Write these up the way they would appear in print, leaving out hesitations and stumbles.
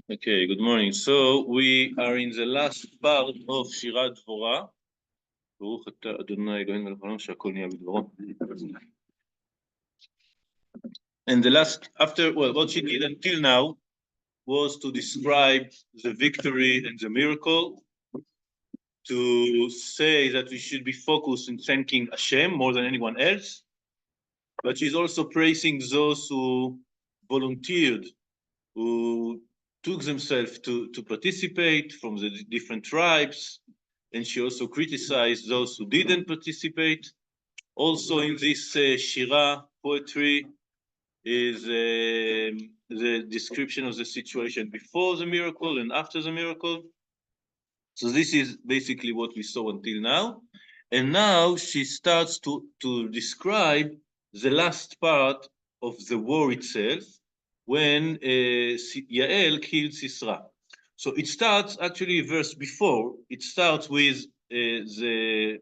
Okay, good morning. So we are in the last part of Shirat Dvorah. ברוך אתה אדוני אלוהינו מלך העולם שהכל נהיה בדברו. And the last, what she did until now was to describe the victory and the miracle, to say that we should be focused in thanking Hashem more than anyone else, but she's also praising those who volunteered, who took themselves to participate from the different tribes, and she also criticized those who didn't participate. Also in this Shira poetry is the description of the situation before the miracle and after the miracle. So this is basically what we saw until now. And now she starts to describe the last part of the war itself, when Yael killed Sisra. So it starts actually a verse before. It starts with the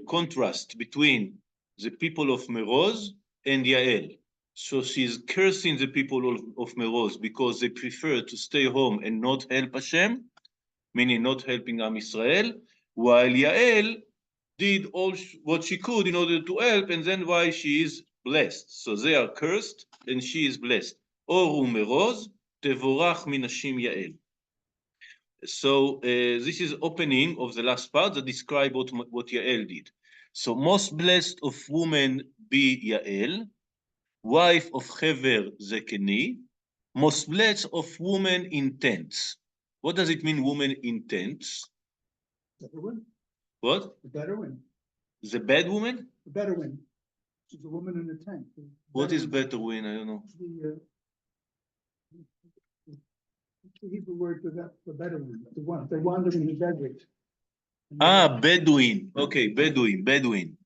contrast between the people of Meroz and Yael. So she's cursing the people of Meroz because they prefer to stay home and not help Hashem, meaning not helping Am Israel, while Yael did all what she could in order to help, and then why she is blessed. So they are cursed and she is blessed. Oru Meroz, tevorach minashim Yael. So this is opening of the last part that describe what Yael did. So most blessed of women be Yael, wife of Hever Zekeni, most blessed of women in tents. What does it mean, women in tents? Bedouin. What? The Bedouin. The bad woman? The Bedouin. She's a woman in a tent. What is Bedouin? I don't know. The Hebrew word for that, the Bedouin, the one they wander in the desert. Ah, Bedouin. Okay, Bedouin.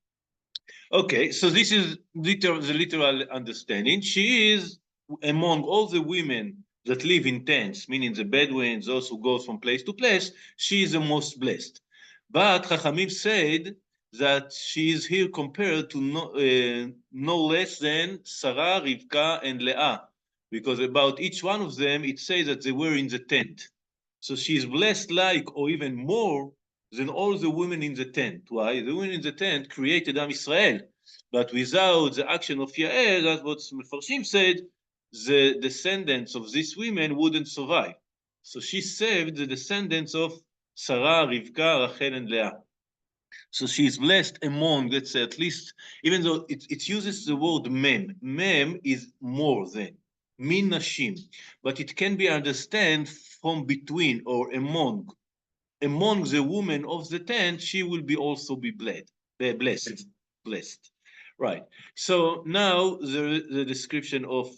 Okay, so this is the literal understanding. She is among all the women that live in tents, meaning the Bedouins, those who go from place to place, she is the most blessed. But Chachamim said that she is here compared to no less than Sarah, Rivka, and Leah, because about each one of them, it says that they were in the tent. So she is blessed like, or even more, than all the women in the tent. Why? The women in the tent created Am Israel, but without the action of Yael, that's what Mefarshim said, the descendants of these women wouldn't survive. So she saved the descendants of Sarah, Rivka, Rachel, and Leah. So she is blessed among, let's say, at least, even though it uses the word mem. Mem is more than, min nashim, but it can be understood from between or among the women of the tent, she will be also be blessed. Right. So now the description of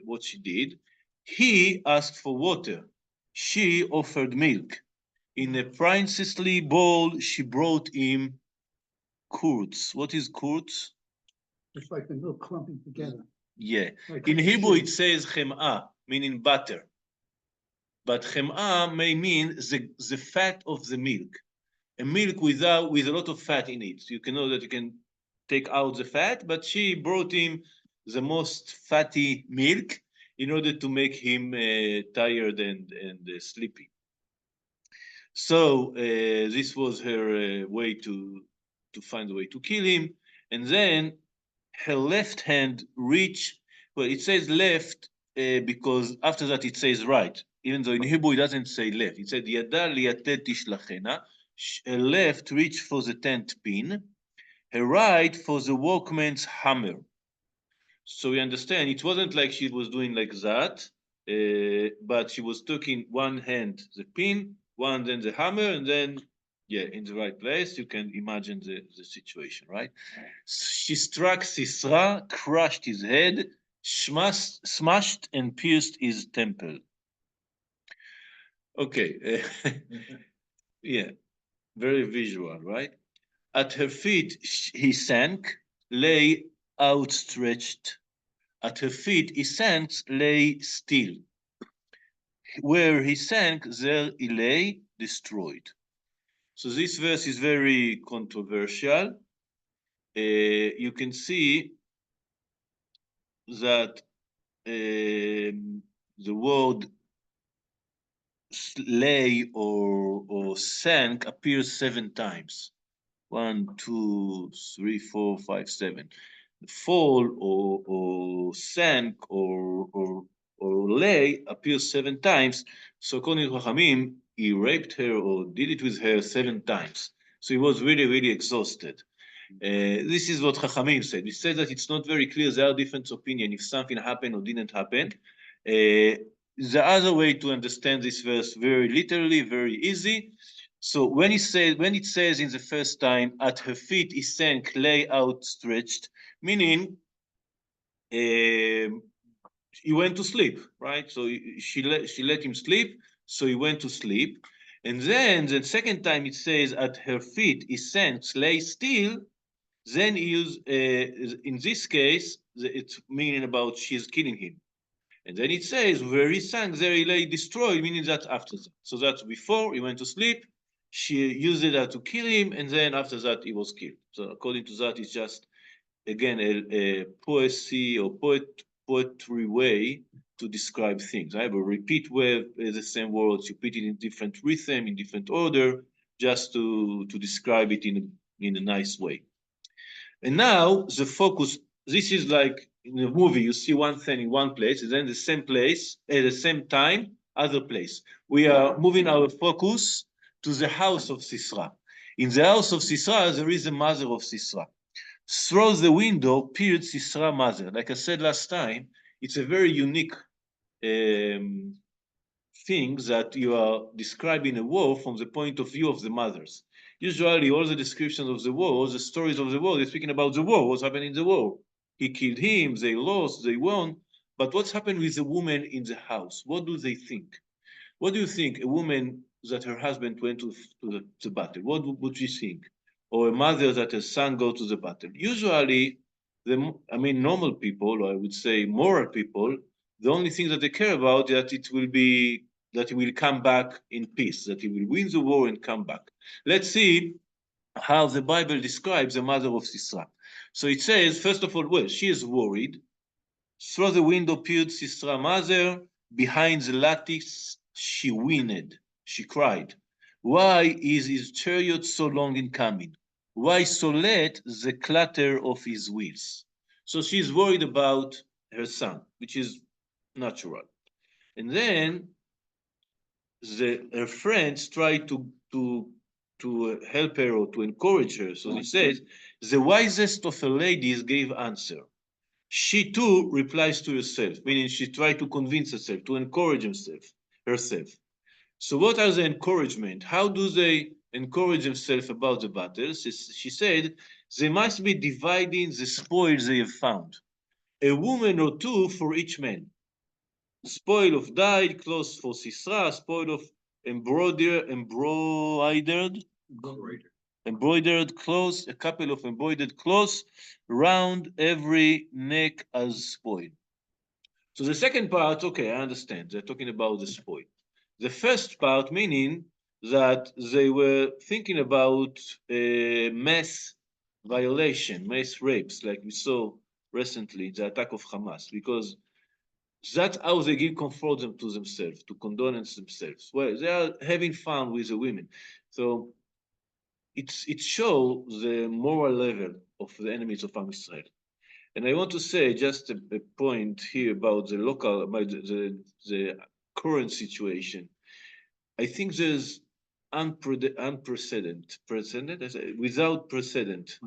what she did. He asked for water. She offered milk. In a princely bowl, she brought him kurds. What is kurds? It's like the milk clumping together. Yeah. Like in Hebrew, it says chem'ah, meaning butter. But chem'ah may mean the fat of the milk. A milk with a lot of fat in it. You can know that you can take out the fat, but she brought him the most fatty milk in order to make him tired and sleepy. So this was her way to find a way to kill him. And then her left hand reached, well, it says left because after that it says right. Even though in Hebrew it doesn't say left. It said Yada liyatet tishlachena. Her left reached for the tent pin. Her right for the workman's hammer. So we understand it wasn't like she was doing like that, but she was taking one hand the pin, one then the hammer, and then yeah, in the right place. You can imagine the situation, right? She struck Sisra, crushed his head, smashed and pierced his temple. Okay, yeah, very visual, right? At her feet he sank, lay outstretched. At her feet he sank, lay still. Where he sank, there he lay, destroyed. So this verse is very controversial. You can see that the word lay or sank appears 7 times. 1, 2, 3, 4, 5, 7. Fall or sank or lay appears 7 times. So according to Chachamim, he raped her or did it with her 7 times. So he was really, really exhausted. This is what Chachamim said. He said that it's not very clear. There are different opinions if something happened or didn't happen. The other way to understand this verse very literally, very easy. So when it says in the first time, at her feet he sank, lay outstretched, meaning he went to sleep, right? So she let him sleep, so he went to sleep. And then the second time it says, at her feet he sank, lay still, then he used, in this case, it's meaning about she's killing him. And then it says, where he sank, there he lay destroyed, meaning that after that. So that's before he went to sleep, she used it to kill him, and then after that he was killed. So according to that, it's just, again, a poesy or poetry way to describe things. I have a repeat way, the same words, you put it in different rhythm, in different order, just to describe it in a nice way. And now the focus, this is like in a movie, you see one thing in one place, and then the same place, at the same time, other place. We are moving our focus to the house of Sisra. In the house of Sisra, there is a mother of Sisra. Through the window peered Sisra mother. Like I said last time, it's a very unique thing that you are describing a war from the point of view of the mothers. Usually, all the descriptions of the war, all the stories of the war, they're speaking about the war, what's happening in the war. He killed him, they lost, they won. But what's happened with the woman in the house? What do they think? What do you think a woman that her husband went to the battle, what would she think? Or a mother that her son go to the battle? Usually, normal people, or I would say moral people, the only thing that they care about is that he will come back in peace, that he will win the war and come back. Let's see how the Bible describes the mother of Sisra. So it says, first of all, well, she is worried. Through the window peered Sisra mother. Behind the lattice, she whined. She cried. Why is his chariot so long in coming? Why so late the clatter of his wheels? So she's worried about her son, which is natural. And then her friends try to help her or to encourage her. So he says, the wisest of her ladies gave answer. She too replies to herself, meaning she tried to convince herself, to encourage herself. So what are the encouragement? How do they encourage themselves about the battles? She said, they must be dividing the spoils they have found. A woman or two for each man. Spoil of dyed clothes for Sisra, spoil of embroidered clothes, a couple of embroidered clothes round every neck as spoil. So the second part, okay, I understand. They're talking about the spoil. The first part meaning that they were thinking about mass violation, mass rapes, like we saw recently, the attack of Hamas, because that's how they give comfort them to themselves, to condolence themselves. Well, they are having fun with the women. So it shows the moral level of the enemies of Am Israel. And I want to say just a point here about the current situation. I think there's unprecedented, without precedent,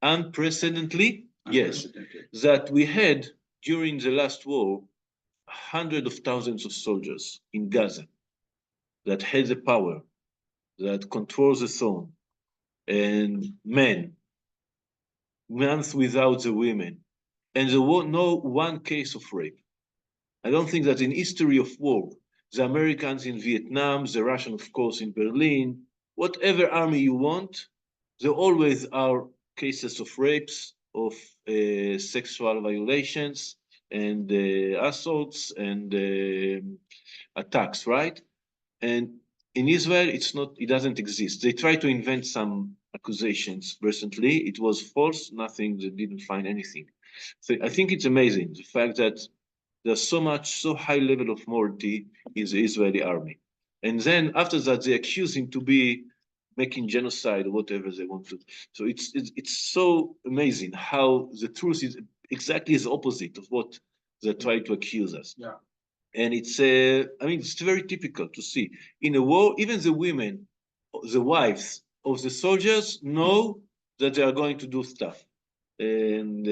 unprecedentedly, yes, that we had during the last war hundreds of thousands of soldiers in Gaza that had the power, that controls the zone, and men, months without the women, and there was no one case of rape. I don't think that in history of war, the Americans in Vietnam, the Russians, of course, in Berlin, whatever army you want, there always are cases of rapes, of sexual violations, and assaults and attacks, right? And in Israel, it doesn't exist. They try to invent some accusations recently. It was false, nothing, they didn't find anything. So I think it's amazing, the fact that There's so high level of morality in the Israeli army. And then after that, they accuse him to be making genocide or whatever they want to. So it's so amazing how the truth is exactly the opposite of what they try to accuse us. Yeah. And it's I mean it's very typical to see in a war. Even the women, the wives of the soldiers know that they are going to do stuff, and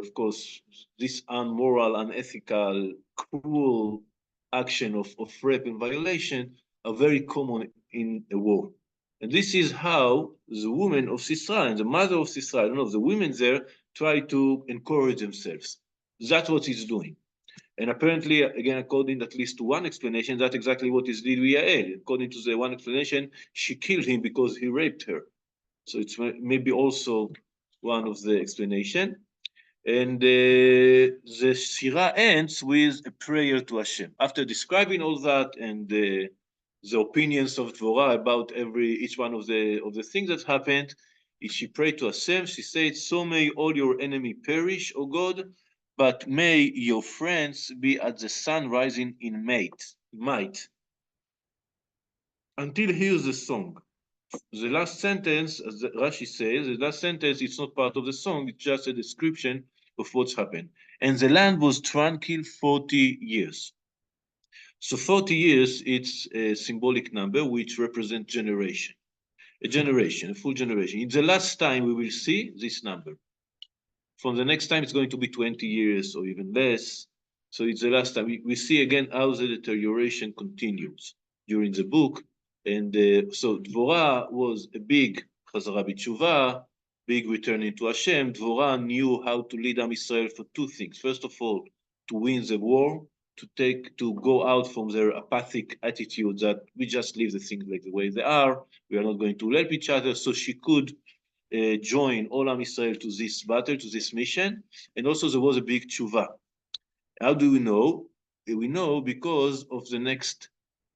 of course this unmoral, unethical, cruel action of rape and violation are very common in a war. And this is how the women of Sisra and the mother of Sisra, I don't know, the women there try to encourage themselves. That's what he's doing. And apparently, again, according at least to one explanation, that's exactly what is did with Yael. According to the one explanation, she killed him because he raped her. So it's maybe also one of the explanation. And the Shira ends with a prayer to Hashem. After describing all that and the opinions of Dvorah about each one of the things that happened, she prayed to Hashem. She said, "So may all your enemy perish, O God, but may your friends be at the sun rising in might." Until here's the song. The last sentence, as Rashi says, the last sentence, it's not part of the song, it's just a description of what's happened. And the land was tranquil 40 years. So 40 years, it's a symbolic number which represents generation. A generation, a full generation. It's the last time we will see this number. From the next time, it's going to be 20 years or even less. So it's the last time. We see again how the deterioration continues during the book. And so Dvorah was a big Chazara B'tshuva, big returning to Hashem. Dvorah knew how to lead Am Israel for two things. First of all, to win the war, to go out from their apathic attitude that we just leave the things like the way they are. We are not going to help each other. So she could join all Am Israel to this battle, to this mission. And also there was a big tshuva. How do we know? We know because of the next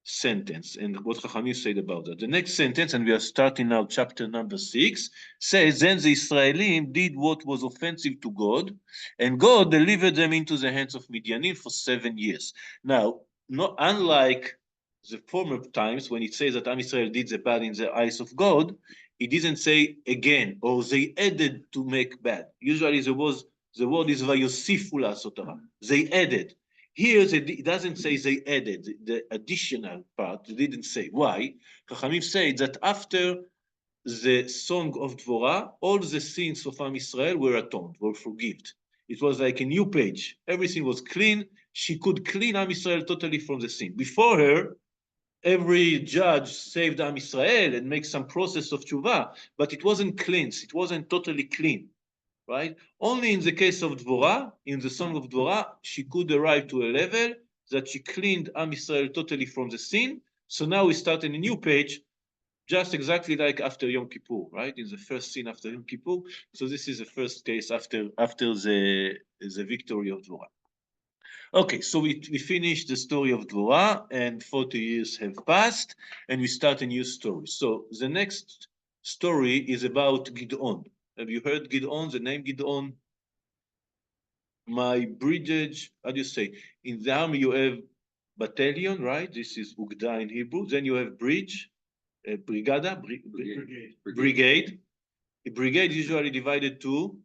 sentence and what Chachamim said about that. The next sentence, and we are starting now chapter number 6, says, "Then the Israelim did what was offensive to God, and God delivered them into the hands of Midianim for 7 years." Now, not unlike the former times when it says that Am Israel did the bad in the eyes of God, it didn't say again, or they added to make bad. Usually the word is vayosifu la'asot. They added. Here, it doesn't say they added, the additional part, they didn't say. Why? Chachamim say that after the song of Dvorah, all the sins of Am Israel were atoned, were forgiven. It was like a new page. Everything was clean. She could clean Am Israel totally from the sin. Before her, every judge saved Am Israel and make some process of tshuva, but it wasn't cleansed. It wasn't totally clean, right? Only in the case of Dvorah, in the song of Dvorah, she could arrive to a level that she cleaned Am Israel totally from the sin. So now we start in a new page, just exactly like after Yom Kippur, right? In the first scene after Yom Kippur. So this is the first case after the victory of Dvorah. Okay, so we finished the story of Dvorah, and 40 years have passed, and we start a new story. So the next story is about Gid'on. Have you heard Gid'on, the name Gid'on? My bridge, how do you say? In the army, you have battalion, right? This is Ugda in Hebrew. Then you have bridge, brigada, brigade. A brigade is usually divided to,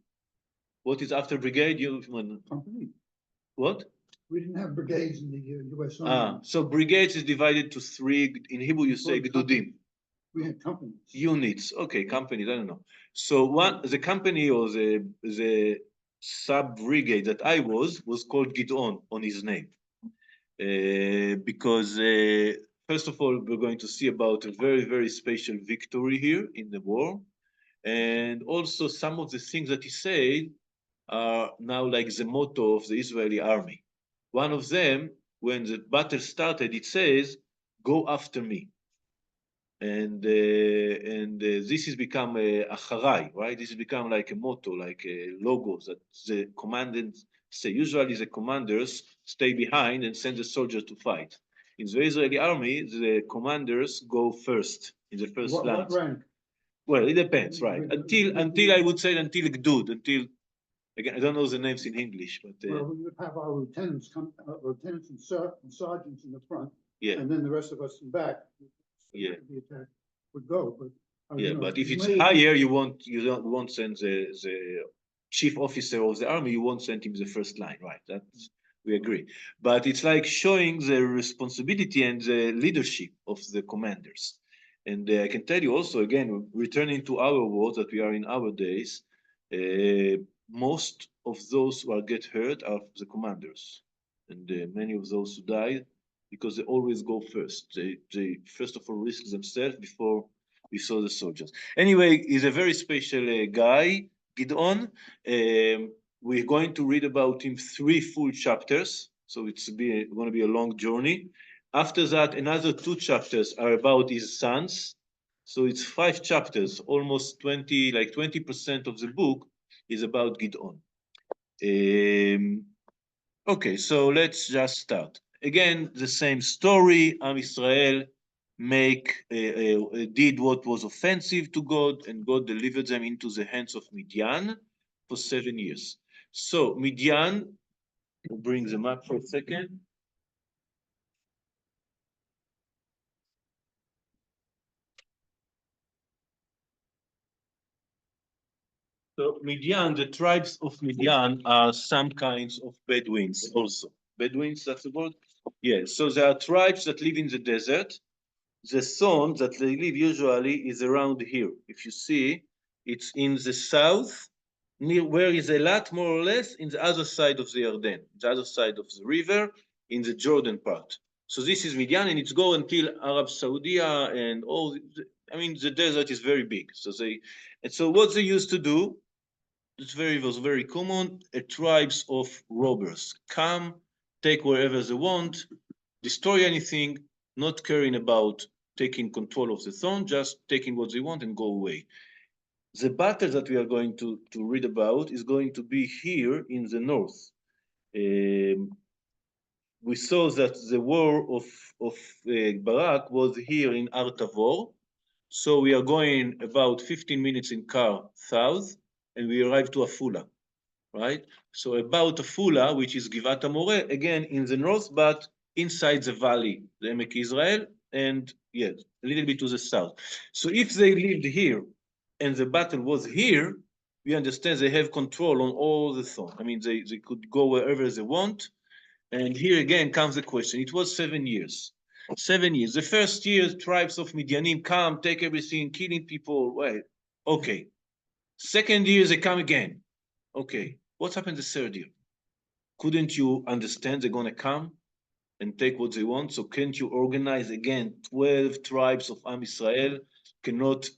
what is after brigade? Company. What? We didn't have brigades in the US Army. So brigades is divided to 3. In Hebrew, you say Gdudim. We had companies. Units, okay, companies, I don't know. So the company or the sub brigade that I was called Gidon on his name. Because first of all, we're going to see about a very, very special victory here in the war. And also some of the things that he said are now like the motto of the Israeli army. One of them, when the battle started, it says, "Go after me." And this has become a acharai, right? This has become like a motto, like a logo that the commandants say. Usually the commanders stay behind and send the soldiers to fight. In the Israeli army, the commanders go first in the first line. What rank? Well, it depends, right? Until I would say until Gdud, until Again, I don't know the names in English, but Well, we would have our lieutenants come, lieutenants and sergeants in the front, yeah, and then the rest of us in back. yeah, The attack would go, but. yeah. You know, But if it's may- higher, you don't won't send the chief officer of the army. You won't send him the first line, right? That's we agree. But it's like showing the responsibility and the leadership of the commanders. And I can tell you also, again, returning to our world that we are in our days, most of those who are get hurt are the commanders, and many of those who die because they always go first. They first of all risk themselves before we saw the soldiers. Anyway, he's a very special guy, Gideon. We're going to read about him 3 full chapters, so it's going to be a long journey. After that, another 2 chapters are about his sons. So it's 5 chapters, almost 20, like 20% of the book is about Gideon. Okay, so let's just start. Again, the same story. Am Israel did what was offensive to God, and God delivered them into the hands of Midian for 7 years. So Midian, we'll bring them up for a second. So Midian, the tribes of Midian are some kinds of Bedouins also. Bedouins, that's the word? Yes. So there are tribes that live in the desert. The zone that they live usually is around here. If you see, it's in the south, near where is Elat, more or less, in the other side of the Jordan, the other side of the river, in the Jordan part. So this is Midian, and it's go until Arab Saudi and all. I mean, the desert is very big. And so what they used to do, was very common. Tribes of robbers come, take wherever they want, destroy anything, not caring about taking control of the throne, just taking what they want and go away. The battle that we are going to read about is going to be here in the north. We saw that the war of Barak was here in Artavor. So we are going about 15 minutes in car south, and we arrive to Afula, right? So about Afula, which is Givat Amore, again in the north, but inside the valley, the Emek Israel, and yes, a little bit to the south. So if they lived here and the battle was here, we understand they have control on all the thought. I mean, they could go wherever they want. And here again comes the question. It was 7 years. 7 years. The first year, tribes of Midianim come, take everything, killing people. Well, okay. Second year, they come again. Okay. What happened the third year? Couldn't you understand they're going to come and take what they want? So can't you organize again 12 tribes of Am Israel? Cannot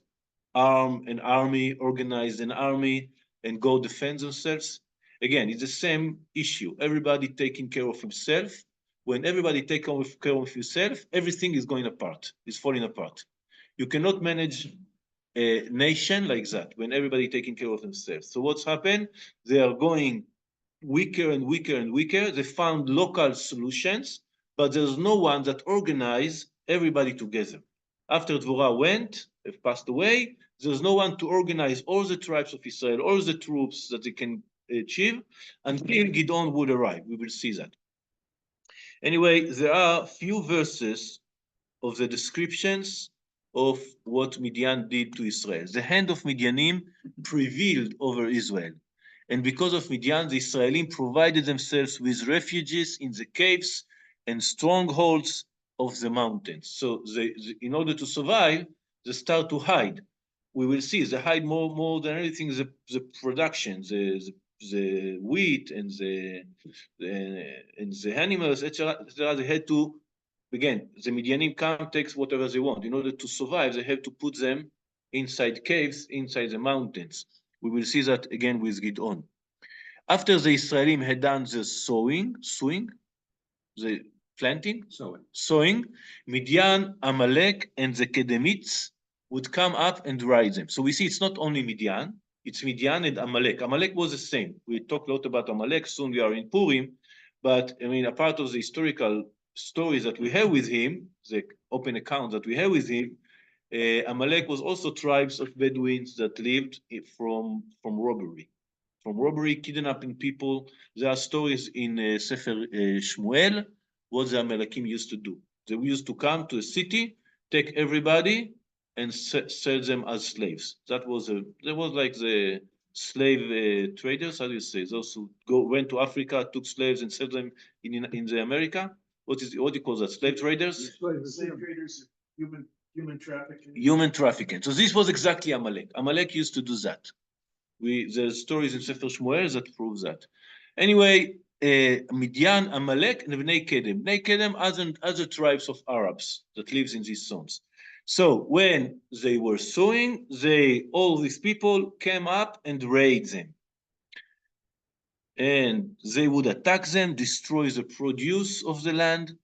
arm an army, organize an army, and go defend themselves? Again, it's the same issue. Everybody taking care of himself. When everybody take care of himself, everything is going apart, is falling apart. You cannot manage a nation like that when everybody taking care of themselves. So what's happened? They are going weaker and weaker and weaker. They found local solutions, but there's no one that organized everybody together. After Dvorah went, have passed away, there's no one to organize all the tribes of Israel, all the troops that they can achieve until Gideon would arrive. We will see that. Anyway, there are few verses of the descriptions of what Midian did to Israel. The hand of Midianim prevailed over Israel. And because of Midian, the Israelim provided themselves with refuges in the caves and strongholds of the mountains. So in order to survive, they start to hide. We will see they hide more than anything the production, the wheat and the animals, etc. They had to, again, the Midianim come, takes whatever they want. In order to survive, they have to put them inside caves, inside the mountains. We will see that again with Gideon. After the Israelim had done the sowing, the planting, sowing, Midian, Amalek, and the Kedemites would come up and ride them. So we see it's not only Midian, it's Midian and Amalek. Amalek was the same. We talk a lot about Amalek, soon we are in Purim, but I mean, a part of the historical stories that we have with him, the open account that we have with him, Amalek was also tribes of Bedouins that lived from robbery. from robbery, kidnapping people. There are stories in Sefer Shmuel, what the Amalekim used to do. They used to come to a city, take everybody, and sell them as slaves. That was like the slave traders. How do you say? Those who went to Africa, took slaves, and sold them in the America. What do you call that? Slave traders. Slave traders, human trafficking. Human trafficking. So this was exactly Amalek. Amalek used to do that. There's stories in Sefer Shmuel that prove that. Anyway, Midian, Amalek, and Bnei Kedem. Bnei Kedem are other tribes of Arabs that lives in these zones. So when they were sowing, all these people came up and raid them. And they would attack them, destroy the produce of the land,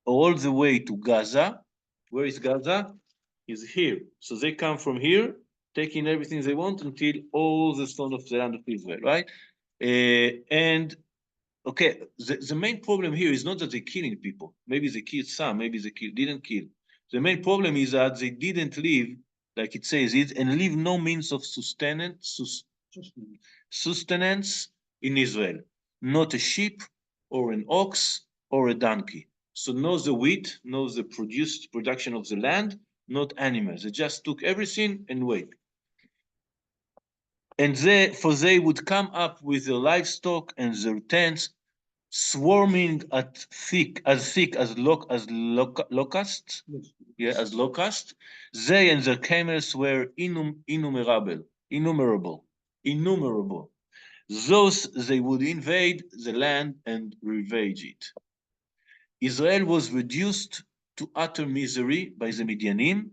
all the way to Gaza. Where is Gaza? Is here. So they come from here, taking everything they want until all the stone of the land of Israel, right? And okay, the main problem here is not that they're killing people. Maybe they killed some, maybe they didn't kill. The main problem is that they didn't leave, like it says it, and leave no means of sustenance in Israel. Not a sheep or an ox or a donkey. So not the wheat, not the production of the land, not animals. They just took everything and wait. And they would come up with their livestock and their tents, swarming thick as locusts. Yeah, as locusts. They and their camels were innumerable. Thus they would invade the land and ravage it. Israel was reduced to utter misery by the Midianim,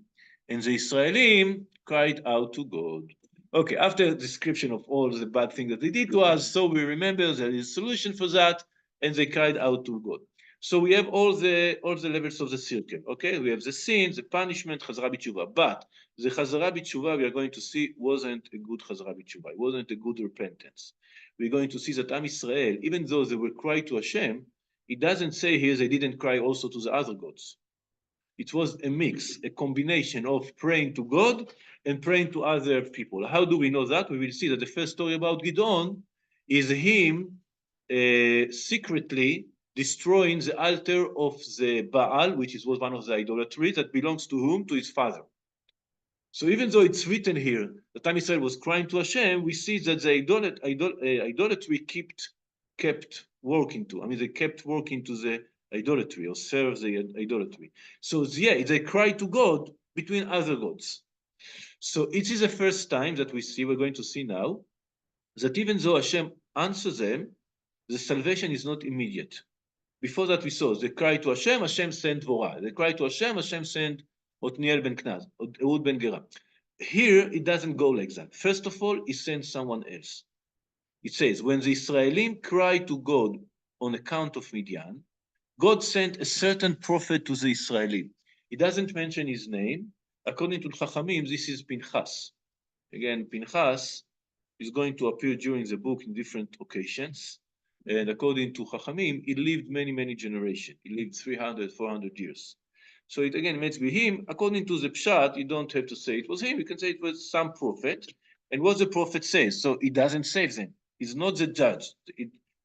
and the Israelim cried out to God. Okay, after a description of all the bad things that they did to us, so we remember there is a solution for that, and they cried out to God. So we have all the levels of the circle. Okay, we have the sin, the punishment, Chazara b'tshuva. But the Chazara b'tshuva we are going to see wasn't a good Chazara b'tshuva. It wasn't a good repentance. We're going to see that Am Israel, even though they were cried to Hashem, it doesn't say here they didn't cry also to the other gods. It was a mix, a combination of praying to God and praying to other people. How do we know that? We will see that the first story about Gideon is him secretly destroying the altar of the Baal, which was one of the idolatries that belongs to whom? To his father. So even though it's written here that Am Israel was crying to Hashem, we see that the idolatry kept working to. I mean, they kept working to the idolatry or serve the idolatry. So yeah, they cry to God between other gods. So it is the first time that we're going to see now, that even though Hashem answers them, the salvation is not immediate. Before that we saw, they cry to Hashem, Hashem sent Vorah. They cry to Hashem, Hashem sent Otniel ben Knaz, Ehud ben Gera. Here it doesn't go like that. First of all, he sends someone else. It says, when the Israelim cried to God on account of Midian, God sent a certain prophet to the Israelim. He doesn't mention his name. According to Chachamim, this is Pinchas. Again, Pinchas is going to appear during the book in different occasions. And according to Chachamim, he lived many, many generations. He lived 300, 400 years. So it again meant to be him. According to the Pshat, you don't have to say it was him. You can say it was some prophet. And what the prophet says, so he doesn't save them. He's not the judge.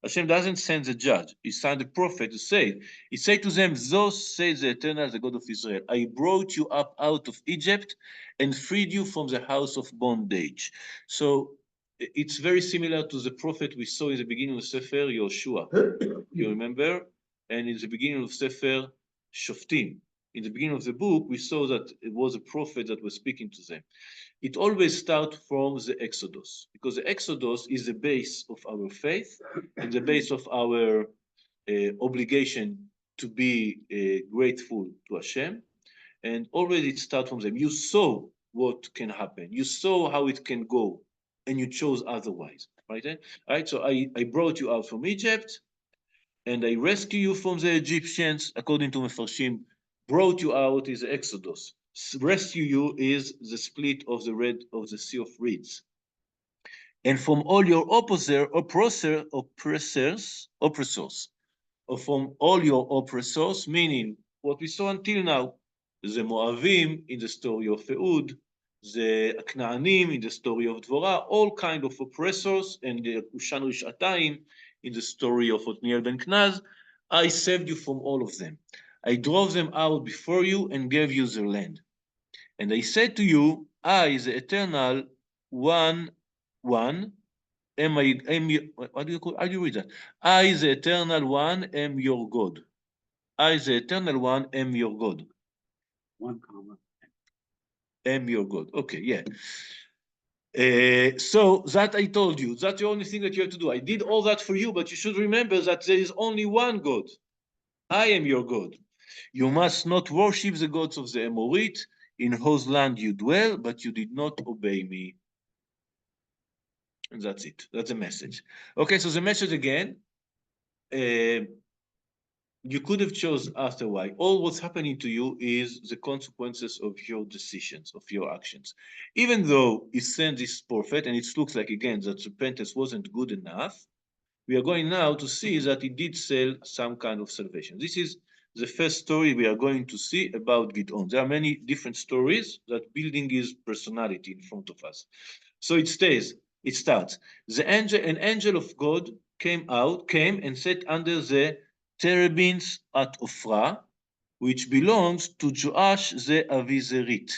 Hashem doesn't send the judge. He sent the prophet to say, he said to them, thus says the Eternal, the God of Israel, I brought you up out of Egypt and freed you from the house of bondage. So it's very similar to the prophet we saw in the beginning of Sefer Yoshua. You remember? And in the beginning of Sefer Shoftim. In the beginning of the book, we saw that it was a prophet that was speaking to them. It always starts from the Exodus, because the Exodus is the base of our faith and the base of our obligation to be grateful to Hashem. And already it starts from them. You saw what can happen. You saw how it can go, and you chose otherwise. Right? So I brought you out from Egypt, and I rescue you from the Egyptians, according to Mefarshim. Brought you out is Exodus. Rescue you is the split of the Sea of Reeds. And from all your oppressors, or from all your oppressors, meaning what we saw until now, the Moavim in the story of Ehud, the Knaanim in the story of Dvorah, all kind of oppressors, and the Ushan Rishatayim in the story of Otniel ben Knaz. I saved you from all of them. I drove them out before you and gave you their land. And I said to you, I, the eternal one, am I, what do you call, how do you read that? I, the eternal one, am your God. I, the eternal one, am your God. One comma. Am your God. Okay, yeah. So that I told you, that's the only thing that you have to do. I did all that for you, but you should remember that there is only one God. I am your God. You must not worship the gods of the Amorite in whose land you dwell, but you did not obey me. And that's it. That's the message. Okay, so the message again, you could have chose after why. All what's happening to you is the consequences of your decisions, of your actions. Even though he sent this prophet, and it looks like again that repentance wasn't good enough, we are going now to see that he did sell some kind of salvation. This is the first story we are going to see about Gideon. There are many different stories that building his personality in front of us. So it starts. An angel of God came and sat under the terebinth at Ophrah, which belongs to Joash the Avizerite.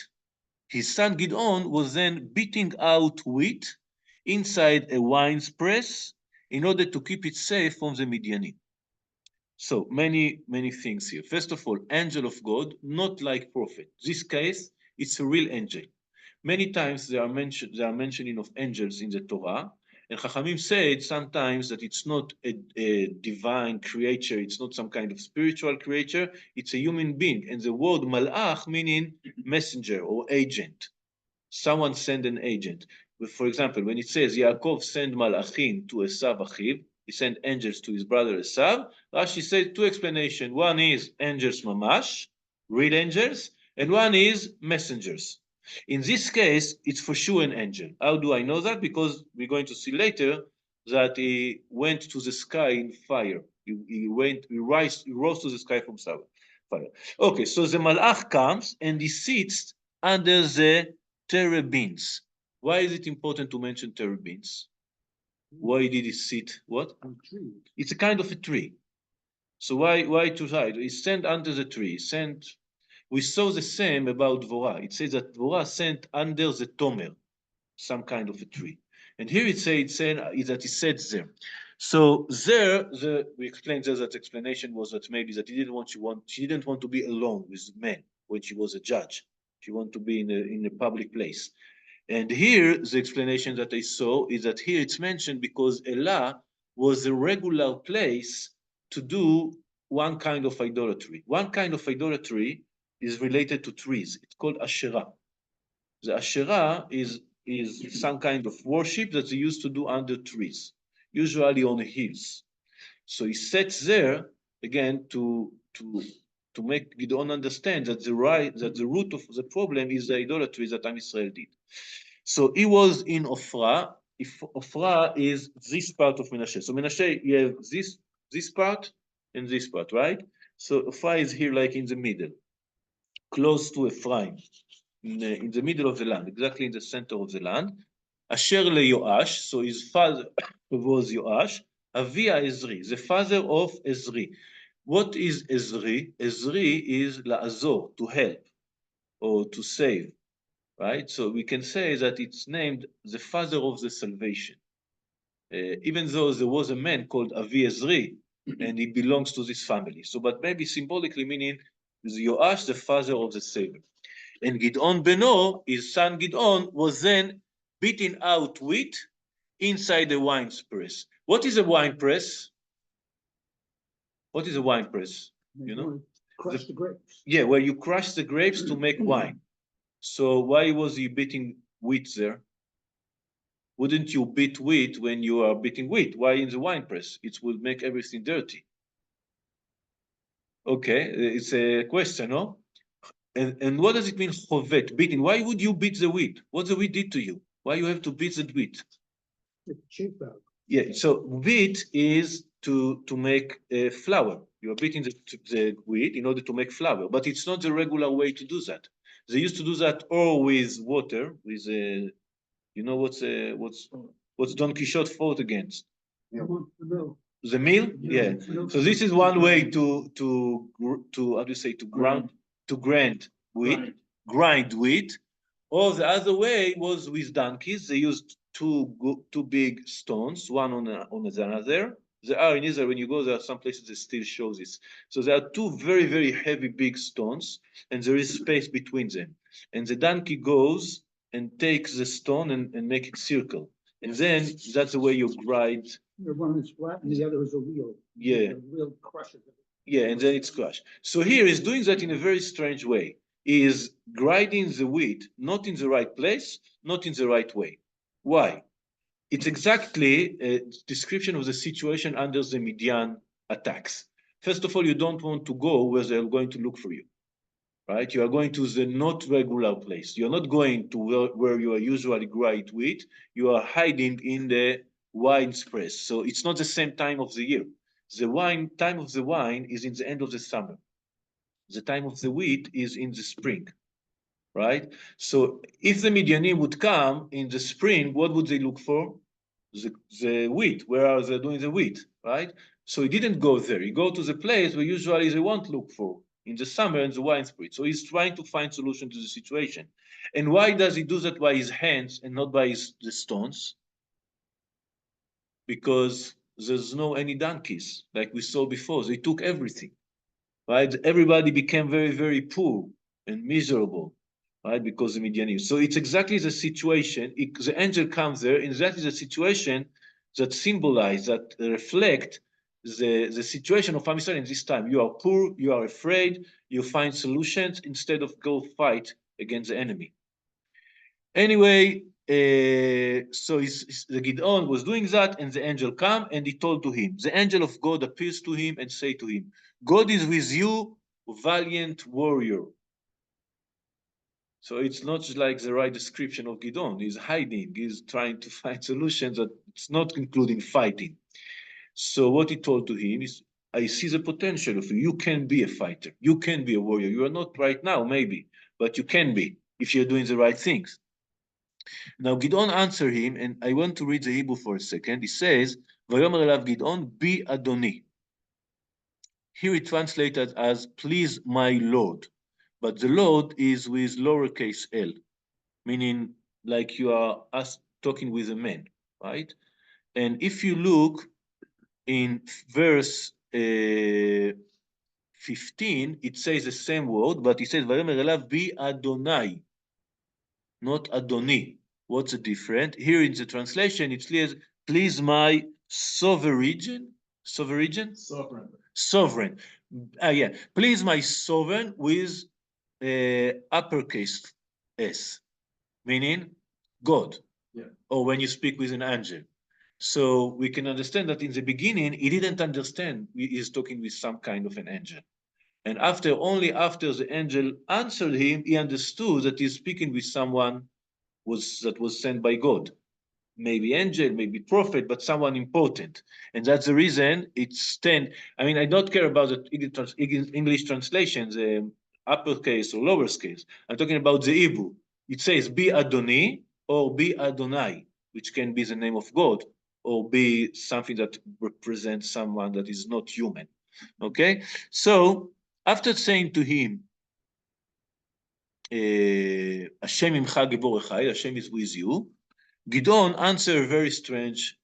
His son Gideon was then beating out wheat inside a wine press in order to keep it safe from the Midianim. So many things here. First of all, angel of God, not like prophet. This case, it's a real angel. Many times there are mentioning of angels in the Torah, and Chachamim said sometimes that it's not a divine creature, it's not some kind of spiritual creature, it's a human being. And the word malach meaning messenger or agent. Someone send an agent. For example, when it says Yaakov sent malachim to Esav Achiv, he sent angels to his brother Esav, Rashi said two explanations. One is angels mamash, real angels, and one is messengers. In this case, it's for sure an angel. How do I know that? Because we're going to see later that he went to the sky in fire. He rose to the sky from fire. Okay, so the malach comes and he sits under the terebinths. Why is it important to mention terebinths? Why did he sit? What? It's a kind of a tree. So why to hide? He sent under the tree. We saw the same about Dvorah. It says that Dvorah sent under the tomer, some kind of a tree. And here it said that he said there. So there, we explained there that explanation was that maybe that she didn't want to be alone with men when she was a judge. She wanted to be in a public place. And here, the explanation that I saw is that here it's mentioned because Elah was a regular place to do one kind of idolatry. One kind of idolatry is related to trees. It's called Asherah. The Asherah is some kind of worship that they used to do under trees, usually on hills. So he sits there again to make Gideon understand that the root of the problem is the idolatry that Am Israel did. So he was in Ophrah. If Ophrah is this part of Menashe. So Menashe, you have this part and this part, right? So Ophrah is here like in the middle, close to Ephraim, in the middle of the land, exactly in the center of the land. Asher le-Yoash, so his father was Yoash. Avia Ezri, the father of Ezri. What is Ezri? Ezri is la'azor, to help or to save, right? So we can say that it's named the father of the salvation. Even though there was a man called Avi Ezri, and he belongs to this family. So, but maybe symbolically meaning Yoash, the father of the Savior. And Gideon Beno, his son Gideon, was then beating out wheat inside the wine press. What is a wine press? What is a wine press? You know? Crush the grapes. Yeah, where you crush the grapes to make wine. So why was he beating wheat there? Wouldn't you beat wheat when you are beating wheat? Why in the wine press? It would make everything dirty. Okay, it's a question, no? And what does it mean, chovet, beating? Why would you beat the wheat? What the wheat did to you? Why you have to beat the wheat? Yeah, so wheat is to make flour. You are beating the wheat in order to make flour, but it's not the regular way to do that. They used to do that or with water, with you know what's Don Quixote fought against? The meal, yeah. So this is one way to how do you say to grind wheat, or the other way was with donkeys. They used two big stones, one on another. There are in Israel, when you go, there are some places that still show this. So there are two very, very heavy big stones, and there is space between them. And the donkey goes and takes the stone and make it circle. And then that's the way you grind. The one is flat and the other is a wheel. Yeah. The wheel crushes it. Yeah, and then it's crushed. So here he's doing that in a very strange way. He is grinding the wheat not in the right place, not in the right way. Why? It's exactly a description of the situation under the Midian attacks. First of all, you don't want to go where they're going to look for you, right? You are going to the not regular place. You're not going to where you are usually grind wheat. You are hiding in the wine press. So it's not the same time of the year. The time of the wine is in the end of the summer. The time of the wheat is in the spring, right? So if the Midianim would come in the spring, what would they look for? The wheat. Where are they doing the wheat, right? So he didn't go there. He go to the place where usually they won't look for in the summer in the wine spirit. So he's trying to find solution to the situation. And why does he do that by his hands and not by the stones? Because there's no any donkeys like we saw before. They took everything, right? Everybody became very, very poor and miserable, right? Because the Midianim. So it's exactly the situation. The angel comes there, and that is a situation that symbolize, that reflect the situation of Am Yisrael in this time. You are poor, you are afraid, you find solutions instead of go fight against the enemy. Anyway, so the Gideon was doing that, and the angel come and he told to him. The angel of God appears to him and say to him, "God is with you, valiant warrior." So it's not like the right description of Gideon. He's hiding. He's trying to find solutions that it's not including fighting. So what he told to him is, "I see the potential of you. You can be a fighter. You can be a warrior. You are not right now, maybe, but you can be if you're doing the right things." Now Gideon answered him, and I want to read the Hebrew for a second. He says, "Vayomer elav Gideon, bi Adoni." Here it translated as "please my Lord," but the Lord is with lowercase l, meaning like you are us talking with a man, right? And if you look in verse 15, it says the same word, but it says "Vayomer elav bi Adonai," not Adoni. What's the difference? Here in the translation, it says, "Please my sovereign, sovereign, sovereign." Yeah, please my sovereign with uppercase S, meaning God. Yeah. Or when you speak with an angel. So we can understand that in the beginning, he didn't understand he's talking with some kind of an angel. And only after the angel answered him, he understood that he's speaking with someone that was sent by God. Maybe angel, maybe prophet, but someone important. And that's the reason it's 10. I mean, I don't care about the English translations, uppercase or lowercase. I'm talking about the Hebrew. It says be Adoni or be Adonai, which can be the name of God or be something that represents someone that is not human. Okay? So after saying to him, Hashem imcha gibor echai, Hashem is with you, Gideon answered a very strange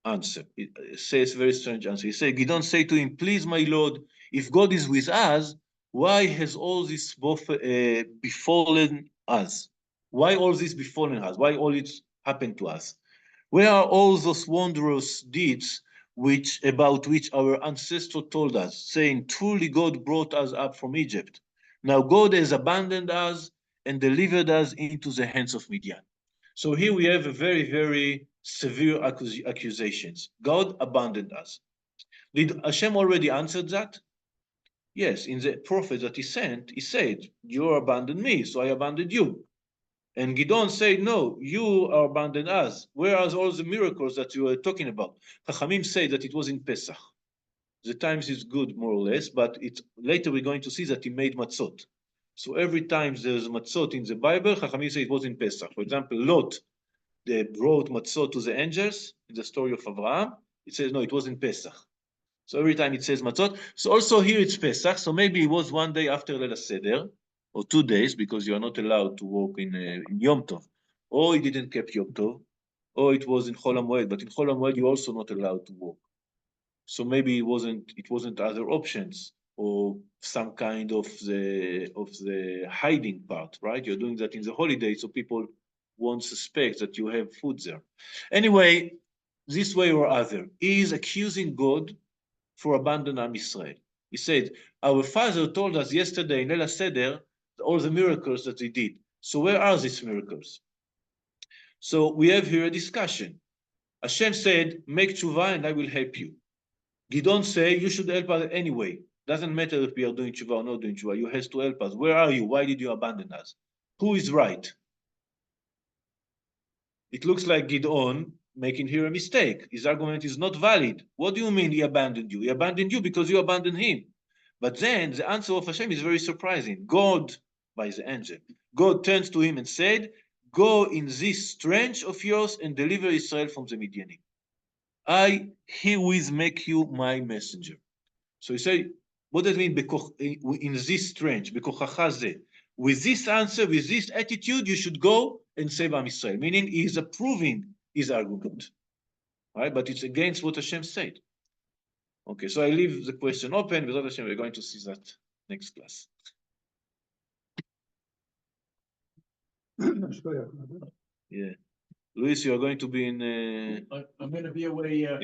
answer. It says very strange answer. He said, Gideon say to him, "Please, my Lord, if God is with us, why has all this befallen us? Why all this befallen us? Why all it happened to us? Where are all those wondrous deeds about which our ancestors told us, saying, truly God brought us up from Egypt. Now God has abandoned us and delivered us into the hands of Midian." So here we have a very, very severe accusations. God abandoned us. Did Hashem already answer that? Yes, in the prophet that he sent, he said, "You abandoned me, so I abandoned you." And Gideon said, "No, you are abandoned us. Where are all the miracles that you were talking about?" Chachamim say that it was in Pesach. The times is good, more or less, but later we're going to see that he made matzot. So every time there's matzot in the Bible, Chachamim say it was in Pesach. For example, Lot, they brought matzot to the angels in the story of Abraham. It says, no, it was in Pesach. So every time it says matzot. So also here it's Pesach. So maybe it was one day after Leil Seder, or 2 days, because you are not allowed to work in Yom Tov. Or he didn't keep Yom Tov, or it was in Chol HaMoed, but in Chol HaMoed you're also not allowed to work. So maybe it wasn't other options, or some kind of the hiding part, right? You're doing that in the holiday, so people won't suspect that you have food there. Anyway, this way or other, he is accusing God for abandoning Am Yisrael. He said, our father told us yesterday in Leil Seder all the miracles that they did. So where are these miracles? So we have here a discussion. Hashem said, make tshuva and I will help you. Gidon say, you should help us anyway. Doesn't matter if we are doing tshuva or not doing tshuva. You have to help us. Where are you? Why did you abandon us? Who is right? It looks like Gidon making here a mistake. His argument is not valid. What do you mean he abandoned you? He abandoned you because you abandoned him. But then the answer of Hashem is very surprising. God, by the angel, God turns to him and said, go in this trench of yours and deliver Israel from the Midianim. I herewith make you my messenger. So he said, what does it mean in this trench? With this answer, with this attitude, you should go and save Am Yisrael. Meaning he is approving his argument. Right? But it's against what Hashem said. Okay, so I leave the question open. Without Hashem, we're going to see that next class. Yeah. Luis, you are going to be in... I'm going to be away. Yeah.